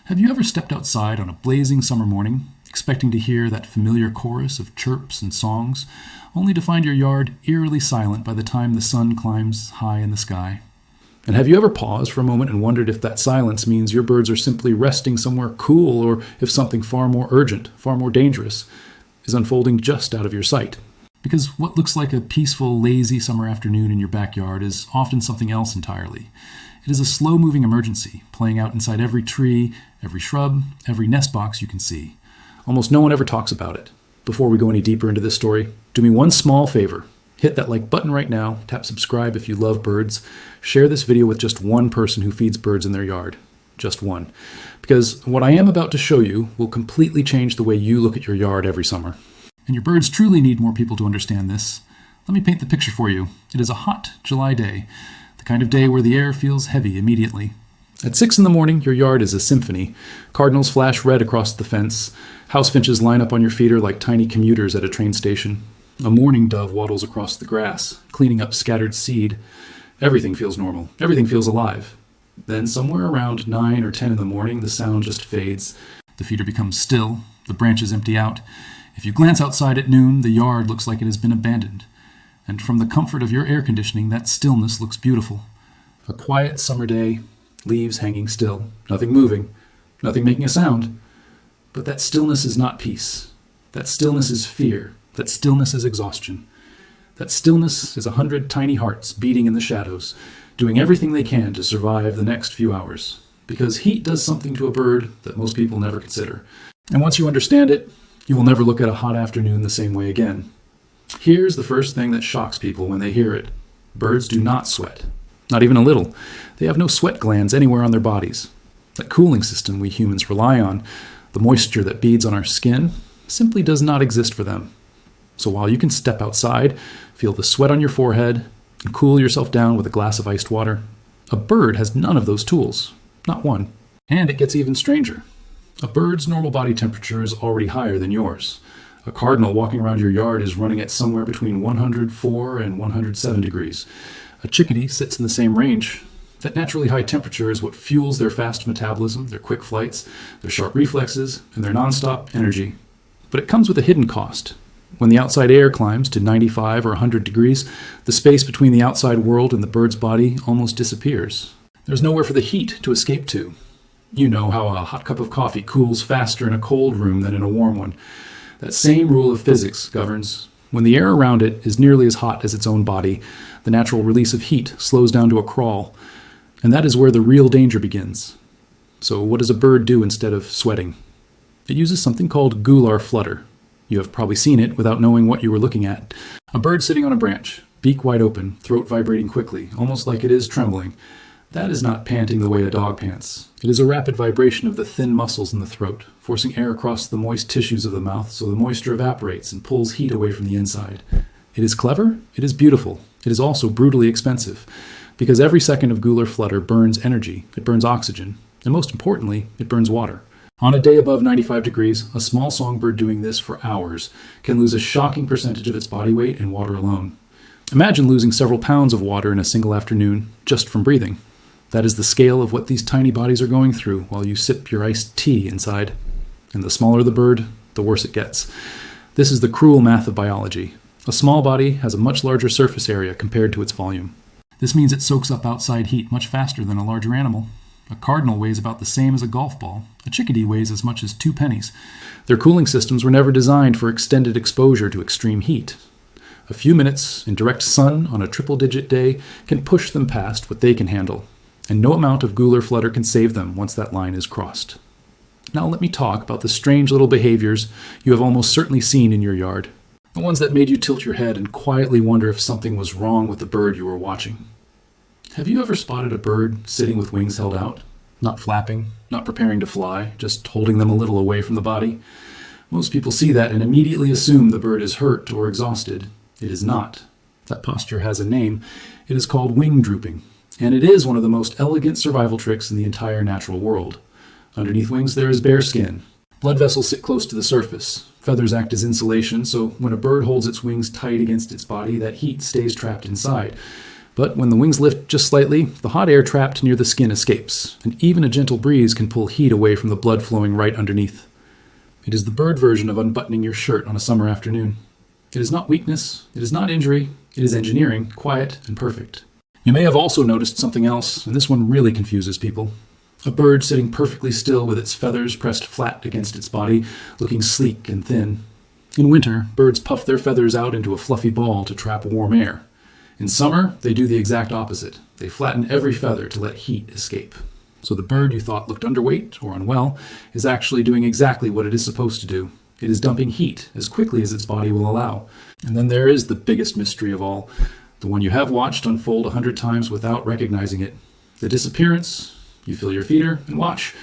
Have you ever stepped outside on a blazing summer morning, expecting to hear that familiar chorus of chirps and songs, only to find your yard eerily silent by the time the sun climbs high in the sky? And have you ever paused for a moment and wondered if that silence means your birds are simply resting somewhere cool, or if something far more urgent, far more dangerous, is unfolding just out of your sight? Because what looks like a peaceful, lazy summer afternoon in your backyard is often something else entirely. It is a slow-moving emergency, playing out inside every tree, every shrub, every nest box you can see. Almost no one ever talks about it. Before we go any deeper into this story, do me one small favor. Hit that like button right now, tap subscribe if you love birds, share this video with just one person who feeds birds in their yard. Just one. Because what I am about to show you will completely change the way you look at your yard every summer. And your birds truly need more people to understand this. Let me paint the picture for you. It is a hot July day, the kind of day where the air feels heavy immediately. At 6 in the morning, your yard is a symphony. Cardinals flash red across the fence. House finches line up on your feeder like tiny commuters at a train station. A mourning dove waddles across the grass, cleaning up scattered seed. Everything feels normal. Everything feels alive. Then somewhere around 9 or 10 in the morning, the sound just fades. The feeder becomes still. The branches empty out. If you glance outside at noon, the yard looks like it has been abandoned. And from the comfort of your air conditioning, that stillness looks beautiful. A quiet summer day, leaves hanging still, nothing moving, nothing making a sound. But that stillness is not peace. That stillness is fear. That stillness is exhaustion. That stillness is 100 tiny hearts beating in the shadows, doing everything they can to survive the next few hours. Because heat does something to a bird that most people never consider. And once you understand it, you will never look at a hot afternoon the same way again. Here's the first thing that shocks people when they hear it. Birds do not sweat. Not even a little. They have no sweat glands anywhere on their bodies. That cooling system we humans rely on, the moisture that beads on our skin, simply does not exist for them. So while you can step outside, feel the sweat on your forehead, and cool yourself down with a glass of iced water, a bird has none of those tools. Not one. And it gets even stranger. A bird's normal body temperature is already higher than yours. A cardinal walking around your yard is running at somewhere between 104 and 107 degrees. A chickadee sits in the same range. That naturally high temperature is what fuels their fast metabolism, their quick flights, their sharp reflexes, and their nonstop energy. But it comes with a hidden cost. When the outside air climbs to 95 or 100 degrees, the space between the outside world and the bird's body almost disappears. There's nowhere for the heat to escape to. You know how a hot cup of coffee cools faster in a cold room than in a warm one. That same rule of physics governs. When the air around it is nearly as hot as its own body, the natural release of heat slows down to a crawl. And that is where the real danger begins. So what does a bird do instead of sweating? It uses something called gular flutter. You have probably seen it without knowing what you were looking at. A bird sitting on a branch, beak wide open, throat vibrating quickly, almost like it is trembling. That is not panting the way a dog pants. It is a rapid vibration of the thin muscles in the throat, forcing air across the moist tissues of the mouth so the moisture evaporates and pulls heat away from the inside. It is clever, it is beautiful, it is also brutally expensive, because every second of gular flutter burns energy, it burns oxygen, and most importantly, it burns water. On a day above 95 degrees, a small songbird doing this for hours can lose a shocking percentage of its body weight in water alone. Imagine losing several pounds of water in a single afternoon just from breathing. That is the scale of what these tiny bodies are going through while you sip your iced tea inside. And the smaller the bird, the worse it gets. This is the cruel math of biology. A small body has a much larger surface area compared to its volume. This means it soaks up outside heat much faster than a larger animal. A cardinal weighs about the same as a golf ball. A chickadee weighs as much as 2 pennies. Their cooling systems were never designed for extended exposure to extreme heat. A few minutes in direct sun on a triple-digit day can push them past what they can handle. And no amount of gular flutter can save them once that line is crossed. Now let me talk about the strange little behaviors you have almost certainly seen in your yard. The ones that made you tilt your head and quietly wonder if something was wrong with the bird you were watching. Have you ever spotted a bird sitting with wings held out? Not flapping, not preparing to fly, just holding them a little away from the body? Most people see that and immediately assume the bird is hurt or exhausted. It is not. That posture has a name. It is called wing drooping. And it is one of the most elegant survival tricks in the entire natural world. Underneath wings there is bare skin. Blood vessels sit close to the surface. Feathers act as insulation, so when a bird holds its wings tight against its body, that heat stays trapped inside. But when the wings lift just slightly, the hot air trapped near the skin escapes, and even a gentle breeze can pull heat away from the blood flowing right underneath. It is the bird version of unbuttoning your shirt on a summer afternoon. It is not weakness, it is not injury, it is engineering, quiet and perfect. You may have also noticed something else, and this one really confuses people. A bird sitting perfectly still with its feathers pressed flat against its body, looking sleek and thin. In winter, birds puff their feathers out into a fluffy ball to trap warm air. In summer, they do the exact opposite. They flatten every feather to let heat escape. So the bird you thought looked underweight or unwell is actually doing exactly what it is supposed to do. It is dumping heat as quickly as its body will allow. And then there is the biggest mystery of all, the one you have watched unfold 100 times without recognizing it. The disappearance. You fill your feeder and watch.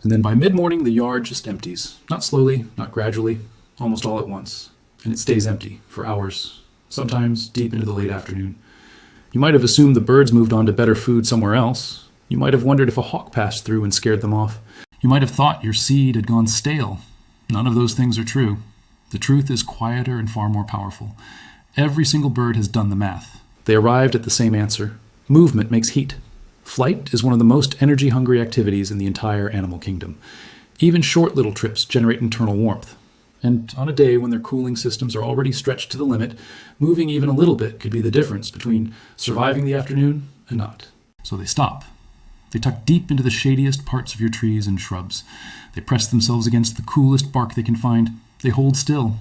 And then by mid-morning, the yard just empties. Not slowly, not gradually, almost all at once. And it stays empty for hours, sometimes deep into the late afternoon. You might have assumed the birds moved on to better food somewhere else. You might have wondered if a hawk passed through and scared them off. You might have thought your seed had gone stale. None of those things are true. The truth is quieter and far more powerful. Every single bird has done the math. They arrived at the same answer. Movement makes heat. Flight is one of the most energy-hungry activities in the entire animal kingdom. Even short little trips generate internal warmth. And on a day when their cooling systems are already stretched to the limit, moving even a little bit could be the difference between surviving the afternoon and not. So they stop. They tuck deep into the shadiest parts of your trees and shrubs. They press themselves against the coolest bark they can find. They hold still,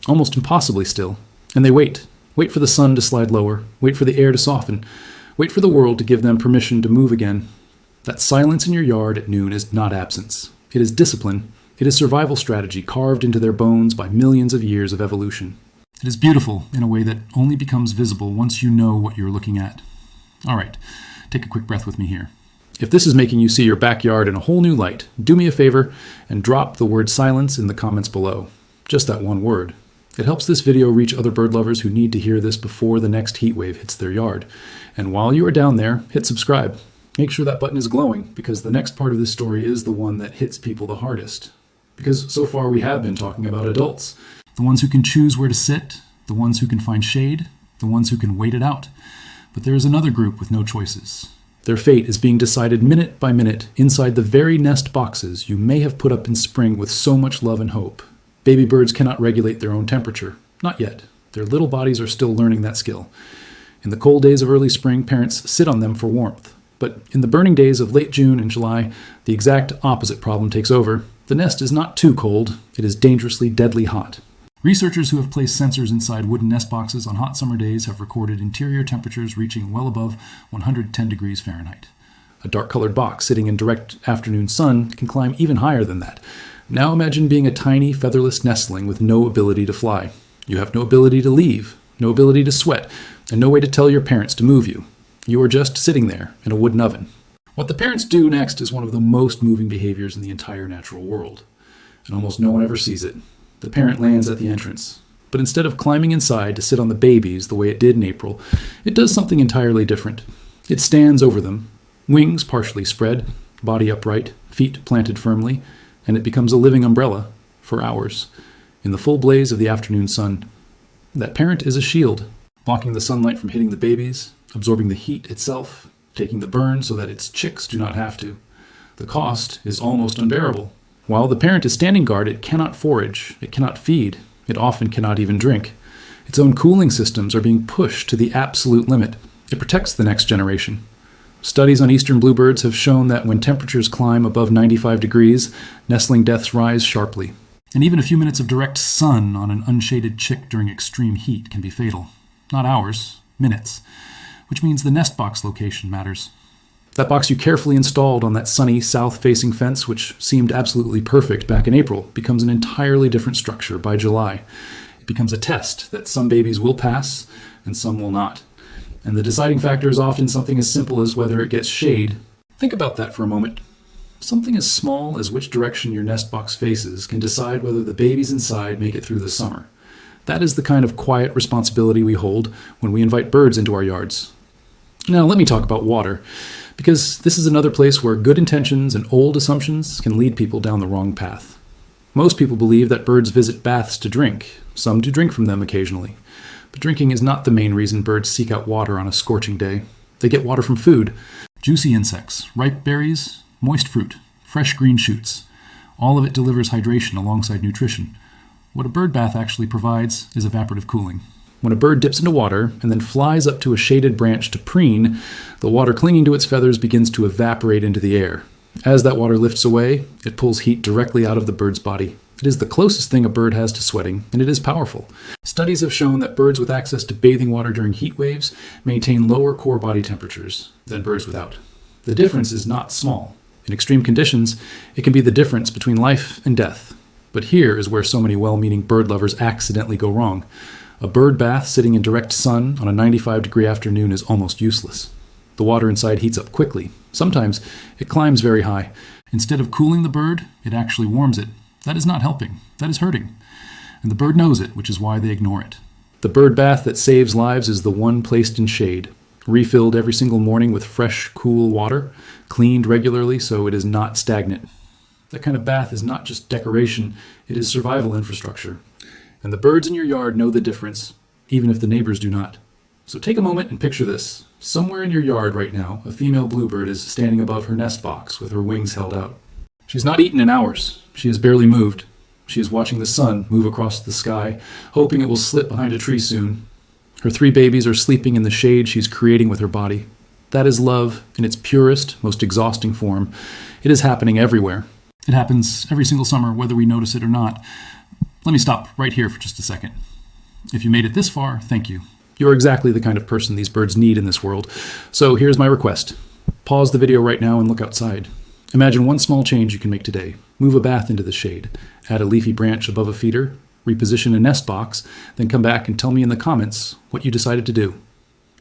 almost impossibly still. And they wait. Wait for the sun to slide lower. Wait for the air to soften. Wait for the world to give them permission to move again. That silence in your yard at noon is not absence. It is discipline. It is survival strategy carved into their bones by millions of years of evolution. It is beautiful in a way that only becomes visible once you know what you're looking at. All right, take a quick breath with me here. If this is making you see your backyard in a whole new light, do me a favor and drop the word silence in the comments below. Just that one word. It helps this video reach other bird lovers who need to hear this before the next heat wave hits their yard. And while you are down there, hit subscribe. Make sure that button is glowing, because the next part of this story is the one that hits people the hardest. Because so far we have been talking about adults. The ones who can choose where to sit, the ones who can find shade, the ones who can wait it out. But there is another group with no choices. Their fate is being decided minute by minute inside the very nest boxes you may have put up in spring with so much love and hope. Baby birds cannot regulate their own temperature. Not yet. Their little bodies are still learning that skill. In the cold days of early spring, parents sit on them for warmth. But in the burning days of late June and July, the exact opposite problem takes over. The nest is not too cold. It is dangerously, deadly hot. Researchers who have placed sensors inside wooden nest boxes on hot summer days have recorded interior temperatures reaching well above 110 degrees Fahrenheit. A dark-colored box sitting in direct afternoon sun can climb even higher than that. Now imagine being a tiny, featherless nestling with no ability to fly. You have no ability to leave, no ability to sweat, and no way to tell your parents to move you. You are just sitting there in a wooden oven. What the parents do next is one of the most moving behaviors in the entire natural world. And almost no one ever sees it. The parent lands at the entrance. But instead of climbing inside to sit on the babies the way it did in April, it does something entirely different. It stands over them, wings partially spread, body upright, feet planted firmly, and it becomes a living umbrella for hours in the full blaze of the afternoon sun. That parent is a shield, blocking the sunlight from hitting the babies, absorbing the heat itself, taking the burn so that its chicks do not have to. The cost is almost unbearable. While the parent is standing guard, it cannot forage, it cannot feed, it often cannot even drink. Its own cooling systems are being pushed to the absolute limit. It protects the next generation. Studies on eastern bluebirds have shown that when temperatures climb above 95 degrees, nestling deaths rise sharply. And even a few minutes of direct sun on an unshaded chick during extreme heat can be fatal. Not hours, minutes, which means the nest box location matters. That box you carefully installed on that sunny south-facing fence, which seemed absolutely perfect back in April, becomes an entirely different structure by July. It becomes a test that some babies will pass and some will not. And the deciding factor is often something as simple as whether it gets shade. Think about that for a moment. Something as small as which direction your nest box faces can decide whether the babies inside make it through the summer. That is the kind of quiet responsibility we hold when we invite birds into our yards. Now let me talk about water, because this is another place where good intentions and old assumptions can lead people down the wrong path. Most people believe that birds visit baths to drink. Some do drink from them occasionally. But drinking is not the main reason birds seek out water on a scorching day. They get water from food. Juicy insects, ripe berries, moist fruit, fresh green shoots. All of it delivers hydration alongside nutrition. What a bird bath actually provides is evaporative cooling. When a bird dips into water and then flies up to a shaded branch to preen, the water clinging to its feathers begins to evaporate into the air. As that water lifts away, it pulls heat directly out of the bird's body. It is the closest thing a bird has to sweating, and it is powerful. Studies have shown that birds with access to bathing water during heat waves maintain lower core body temperatures than birds without. The difference is not small. In extreme conditions, it can be the difference between life and death. But here is where so many well-meaning bird lovers accidentally go wrong. A bird bath sitting in direct sun on a 95-degree afternoon is almost useless. The water inside heats up quickly. Sometimes it climbs very high. Instead of cooling the bird, it actually warms it. That is not helping. That is hurting. And the bird knows it, which is why they ignore it. The bird bath that saves lives is the one placed in shade, refilled every single morning with fresh, cool water, cleaned regularly so it is not stagnant. That kind of bath is not just decoration, it is survival infrastructure. And the birds in your yard know the difference, even if the neighbors do not. So take a moment and picture this. Somewhere in your yard right now, a female bluebird is standing above her nest box with her wings held out. She's not eaten in hours. She has barely moved. She is watching the sun move across the sky, hoping it will slip behind a tree soon. Her 3 babies are sleeping in the shade she's creating with her body. That is love in its purest, most exhausting form. It is happening everywhere. It happens every single summer, whether we notice it or not. Let me stop right here for just a second. If you made it this far, thank you. You're exactly the kind of person these birds need in this world. So here's my request. Pause the video right now and look outside. Imagine one small change you can make today. Move a bath into the shade. Add a leafy branch above a feeder. Reposition a nest box. Then come back and tell me in the comments what you decided to do.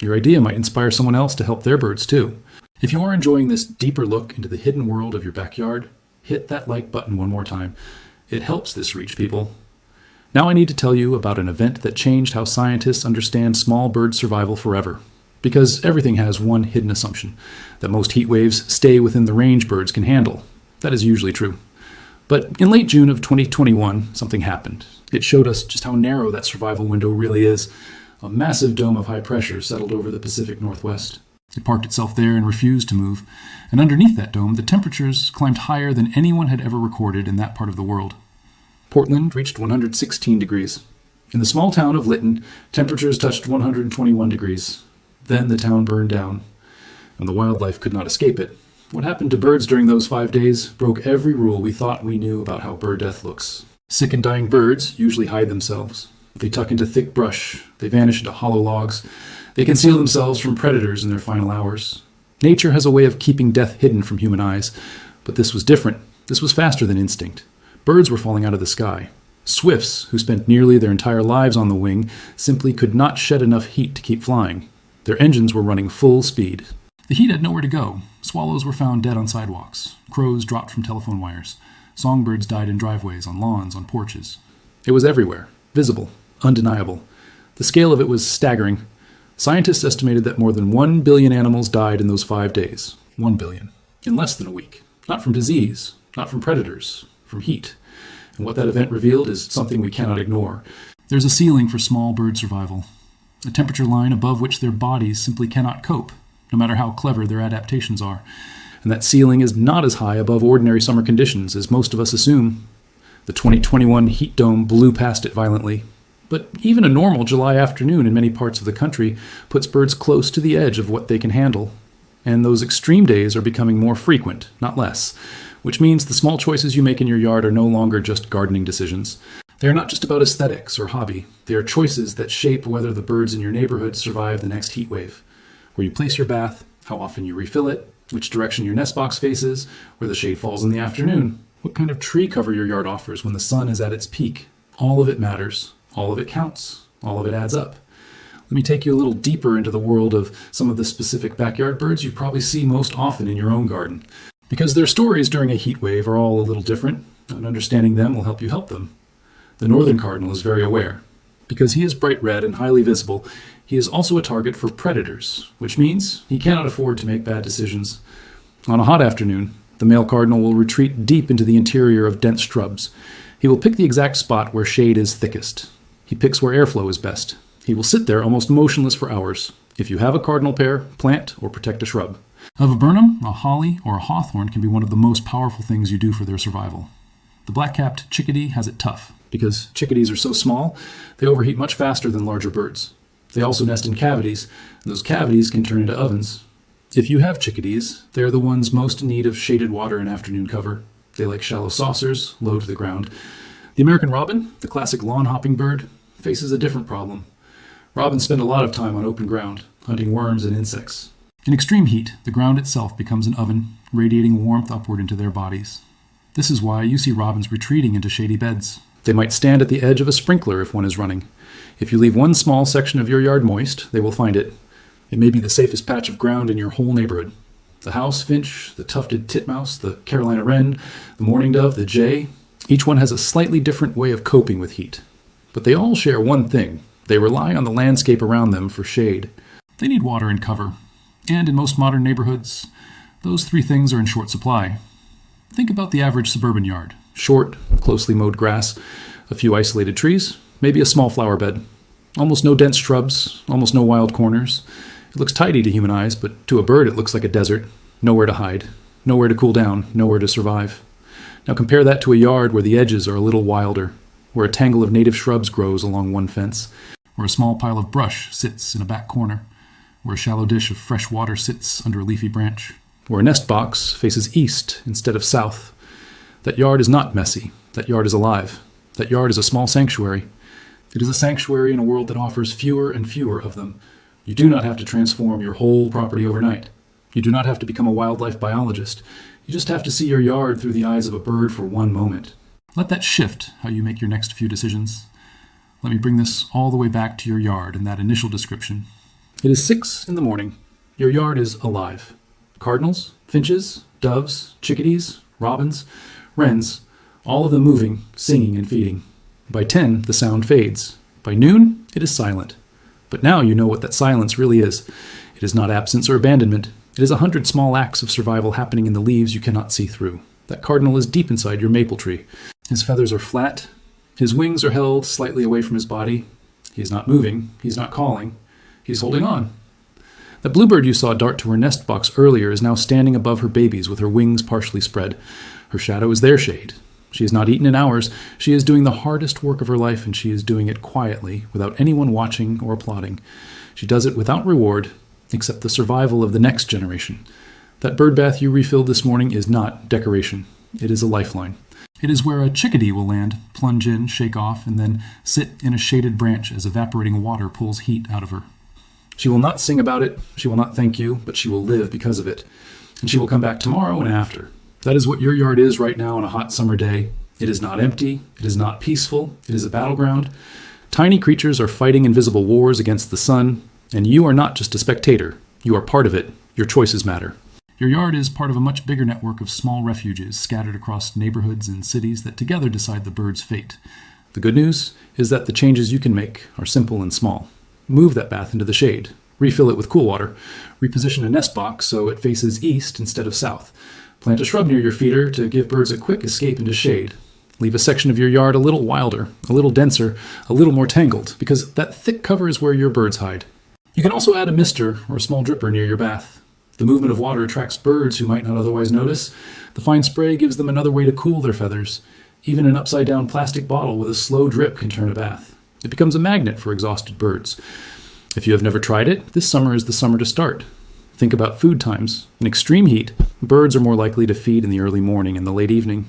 Your idea might inspire someone else to help their birds too. If you are enjoying this deeper look into the hidden world of your backyard, hit that like button one more time. It helps this reach people. Now I need to tell you about an event that changed how scientists understand small bird survival forever. Because everything has one hidden assumption, that most heat waves stay within the range birds can handle. That is usually true. But in late June of 2021, something happened. It showed us just how narrow that survival window really is. A massive dome of high pressure settled over the Pacific Northwest. It parked itself there and refused to move. And underneath that dome, the temperatures climbed higher than anyone had ever recorded in that part of the world. Portland reached 116 degrees. In the small town of Lytton, temperatures touched 121 degrees. Then the town burned down, and the wildlife could not escape it. What happened to birds during those 5 days broke every rule we thought we knew about how bird death looks. Sick and dying birds usually hide themselves. They tuck into thick brush. They vanish into hollow logs. They conceal themselves from predators in their final hours. Nature has a way of keeping death hidden from human eyes, but this was different. This was faster than instinct. Birds were falling out of the sky. Swifts, who spent nearly their entire lives on the wing, simply could not shed enough heat to keep flying. Their engines were running full speed. The heat had nowhere to go. Swallows were found dead on sidewalks. Crows dropped from telephone wires. Songbirds died in driveways, on lawns, on porches. It was everywhere, visible, undeniable. The scale of it was staggering. Scientists estimated that more than 1 billion animals died in those 5 days. 1 billion. In less than a week. Not from disease, not from predators, from heat. And what that event revealed is something we cannot ignore. There's a ceiling for small bird survival. A temperature line above which their bodies simply cannot cope, no matter how clever their adaptations are. And that ceiling is not as high above ordinary summer conditions as most of us assume. The 2021 heat dome blew past it violently. But even a normal July afternoon in many parts of the country puts birds close to the edge of what they can handle. And those extreme days are becoming more frequent, not less, which means the small choices you make in your yard are no longer just gardening decisions. They are not just about aesthetics or hobby. They are choices that shape whether the birds in your neighborhood survive the next heat wave. Where you place your bath, how often you refill it, which direction your nest box faces, where the shade falls in the afternoon, what kind of tree cover your yard offers when the sun is at its peak. All of it matters. All of it counts. All of it adds up. Let me take you a little deeper into the world of some of the specific backyard birds you probably see most often in your own garden. Because their stories during a heat wave are all a little different, and understanding them will help you help them. The northern cardinal is very aware. Because he is bright red and highly visible, he is also a target for predators, which means he cannot afford to make bad decisions. On a hot afternoon, the male cardinal will retreat deep into the interior of dense shrubs. He will pick the exact spot where shade is thickest. He picks where airflow is best. He will sit there almost motionless for hours. If you have a cardinal pair, plant or protect a shrub. A viburnum, a holly, or a hawthorn can be one of the most powerful things you do for their survival. The black-capped chickadee has it tough. Because chickadees are so small, they overheat much faster than larger birds. They also nest in cavities, and those cavities can turn into ovens. If you have chickadees, they are the ones most in need of shaded water and afternoon cover. They like shallow saucers, low to the ground. The American robin, the classic lawn-hopping bird, faces a different problem. Robins spend a lot of time on open ground, hunting worms and insects. In extreme heat, the ground itself becomes an oven, radiating warmth upward into their bodies. This is why you see robins retreating into shady beds. They might stand at the edge of a sprinkler if one is running. If you leave one small section of your yard moist, they will find it. It may be the safest patch of ground in your whole neighborhood. The house finch, the tufted titmouse, the Carolina wren, the mourning dove, the jay, each one has a slightly different way of coping with heat. But they all share one thing. They rely on the landscape around them for shade. They need water and cover. And in most modern neighborhoods, those three things are in short supply. Think about the average suburban yard. Short, closely mowed grass, a few isolated trees, maybe a small flower bed. Almost no dense shrubs, almost no wild corners. It looks tidy to human eyes, but to a bird it looks like a desert. Nowhere to hide, nowhere to cool down, nowhere to survive. Now compare that to a yard where the edges are a little wilder, where a tangle of native shrubs grows along one fence, where a small pile of brush sits in a back corner, where a shallow dish of fresh water sits under a leafy branch, where a nest box faces east instead of south. That yard is not messy. That yard is alive. That yard is a small sanctuary. It is a sanctuary in a world that offers fewer and fewer of them. You do not have to transform your whole property overnight. You do not have to become a wildlife biologist. You just have to see your yard through the eyes of a bird for one moment. Let that shift how you make your next few decisions. Let me bring this all the way back to your yard and that initial description. It is 6 a.m. Your yard is alive. Cardinals, finches, doves, chickadees, robins, wrens, all of them moving, singing, and feeding. By 10, the sound fades. By noon, it is silent. But now you know what that silence really is. It is not absence or abandonment. It is 100 small acts of survival happening in the leaves you cannot see through. That cardinal is deep inside your maple tree. His feathers are flat. His wings are held slightly away from his body. He is not moving. He is not calling. He is holding on. The bluebird you saw dart to her nest box earlier is now standing above her babies with her wings partially spread. Her shadow is their shade. She has not eaten in hours. She is doing the hardest work of her life, and she is doing it quietly, without anyone watching or applauding. She does it without reward, except the survival of the next generation. That bird bath you refilled this morning is not decoration. It is a lifeline. It is where a chickadee will land, plunge in, shake off, and then sit in a shaded branch as evaporating water pulls heat out of her. She will not sing about it, she will not thank you, but she will live because of it. And she will come back tomorrow and after. That is what your yard is right now on a hot summer day. It is not empty, it is not peaceful, it is a battleground. Tiny creatures are fighting invisible wars against the sun, and you are not just a spectator. You are part of it. Your choices matter. Your yard is part of a much bigger network of small refuges scattered across neighborhoods and cities that together decide the bird's fate. The good news is that the changes you can make are simple and small. Move that bath into the shade. Refill it with cool water. Reposition a nest box so it faces east instead of south. Plant a shrub near your feeder to give birds a quick escape into shade. Leave a section of your yard a little wilder, a little denser, a little more tangled, because that thick cover is where your birds hide. You can also add a mister or a small dripper near your bath. The movement of water attracts birds who might not otherwise notice. The fine spray gives them another way to cool their feathers. Even an upside-down plastic bottle with a slow drip can turn a bath. It becomes a magnet for exhausted birds. If you have never tried it, this summer is the summer to start. Think about food times. In extreme heat, birds are more likely to feed in the early morning and the late evening.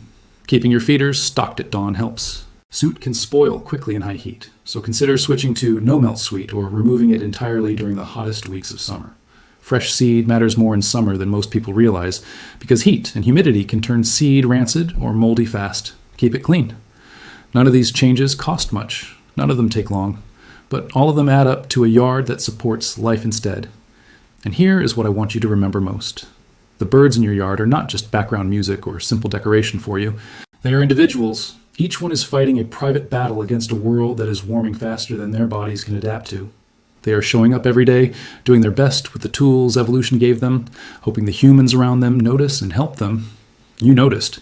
Keeping your feeders stocked at dawn helps. Soot can spoil quickly in high heat, so consider switching to no-melt sweet or removing it entirely during the hottest weeks of summer. Fresh seed matters more in summer than most people realize, because heat and humidity can turn seed rancid or moldy fast. Keep it clean. None of these changes cost much. None of them take long. But all of them add up to a yard that supports life instead. And here is what I want you to remember most. The birds in your yard are not just background music or simple decoration for you. They are individuals. Each one is fighting a private battle against a world that is warming faster than their bodies can adapt to. They are showing up every day, doing their best with the tools evolution gave them, hoping the humans around them notice and help them. You noticed.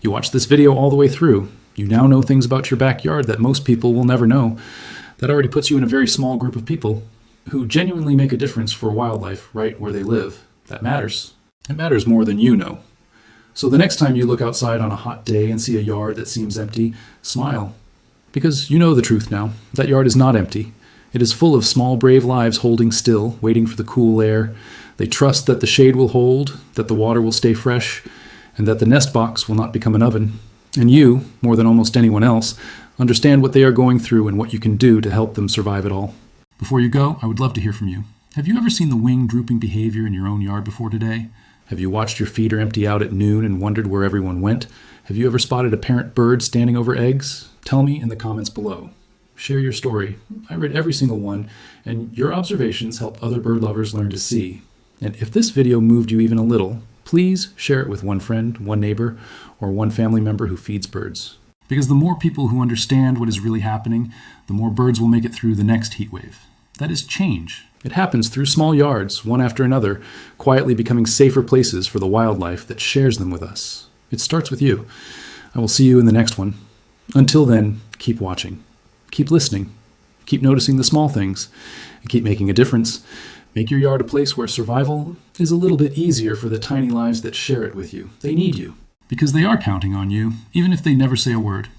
You watched this video all the way through. You now know things about your backyard that most people will never know. That already puts you in a very small group of people who genuinely make a difference for wildlife right where they live. That matters. It matters more than you know. So the next time you look outside on a hot day and see a yard that seems empty, smile. Because you know the truth now. That yard is not empty. It is full of small, brave lives holding still, waiting for the cool air. They trust that the shade will hold, that the water will stay fresh, and that the nest box will not become an oven. And you, more than almost anyone else, understand what they are going through and what you can do to help them survive it all. Before you go, I would love to hear from you. Have you ever seen the wing drooping behavior in your own yard before today? Have you watched your feeder empty out at noon and wondered where everyone went? Have you ever spotted a parent bird standing over eggs? Tell me in the comments below. Share your story. I read every single one, and your observations help other bird lovers learn to see. And if this video moved you even a little, please share it with one friend, one neighbor, or one family member who feeds birds. Because the more people who understand what is really happening, the more birds will make it through the next heat wave. That is change. It happens through small yards, one after another, quietly becoming safer places for the wildlife that shares them with us. It starts with you. I will see you in the next one. Until then, keep watching. Keep listening. Keep noticing the small things. And keep making a difference. Make your yard a place where survival is a little bit easier for the tiny lives that share it with you. They need you. Because they are counting on you, even if they never say a word.